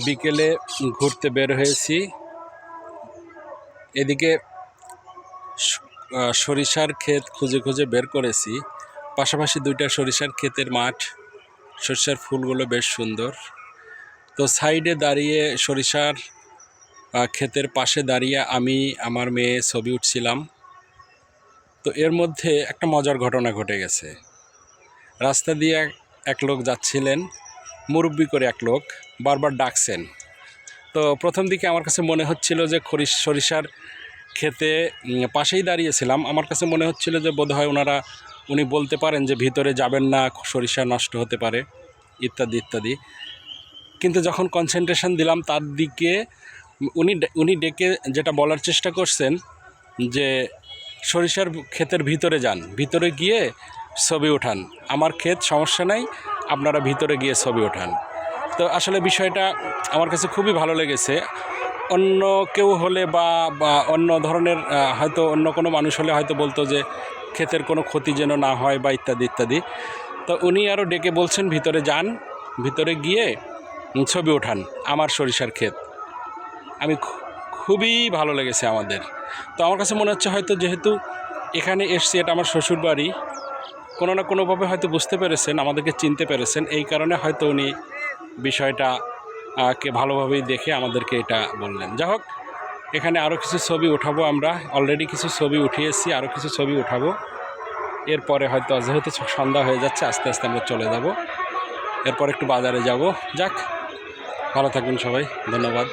বিকেলে ঘুরতে বের হয়েছি। এদিকে সরিষার ক্ষেত খুঁজে খুঁজে বের করেছি, পাশাপাশি দুইটা সরিষার ক্ষেতের মাঠ, সরিষার ফুলগুলো বেশ সুন্দর। তো সাইডে দাঁড়িয়ে সরিষার ক্ষেতের পাশে দাঁড়িয়ে আমি আমার মেয়ে ছবি উঠছিলাম। তো এর মধ্যে একটা মজার ঘটনা ঘটে গেছে। রাস্তা দিয়ে এক লোক যাচ্ছিলেন, মুরব্বি করে এক লোক, বারবার ডাকছেন। তো প্রথম দিকে আমার কাছে মনে হচ্ছিল যে সরিষার ক্ষেতে পাশেই দাঁড়িয়েছিলাম, আমার কাছে মনে হচ্ছিল যে বোধহয় উনি বলতে পারেন যে ভিতরে যাবেন না, সরিষা নষ্ট হতে পারে ইত্যাদি ইত্যাদি। কিন্তু যখন কনসেন্ট্রেশন দিলাম তার দিকে, উনি ডেকে যেটা বলার চেষ্টা করছেন যে সরিষার ক্ষেতের ভিতরে যান, ভিতরে গিয়ে ছবি ওঠান, আমার ক্ষেত সমস্যা নাই, আপনারা ভিতরে গিয়ে ছবি ওঠান। তো আসলে বিষয়টা আমার কাছে খুবই ভালো লেগেছে। অন্য কেউ হলে বা অন্য ধরনের হয়তো অন্য কোনো মানুষ হলে হয়তো বলতো যে ক্ষেতের কোনো ক্ষতি যেন না হয় বা ইত্যাদি ইত্যাদি। তো উনি আরও ডেকে বলছেন ভিতরে যান, ভিতরে গিয়ে ছবি ওঠান আমার সরিষার ক্ষেত। আমি খুবই ভালো লেগেছে আমাদের। তো আমার কাছে মনে হচ্ছে হয়তো যেহেতু এখানে এসছি, এটা আমার শ্বশুর বাড়ি, কোনো না কোনোভাবে হয়তো বুঝতে পেরেছেন, আমাদেরকে চিনতে পেরেছেন, এই কারণে হয়তো উনি বিষয়টা কে ভালোভাবেই দেখে আমাদেরকে এটা বললেন। যাই হোক, এখানে আরও কিছু ছবি উঠাবো, আমরা অলরেডি কিছু ছবি উঠিয়েছি, আরও কিছু ছবি উঠাবো। এরপরে হয়তো যেহেতু সন্ধ্যা হয়ে যাচ্ছে, আস্তে আস্তে আমরা চলে যাব, এরপর একটু বাজারে যাব। যাক, ভালো থাকবেন সবাই, ধন্যবাদ।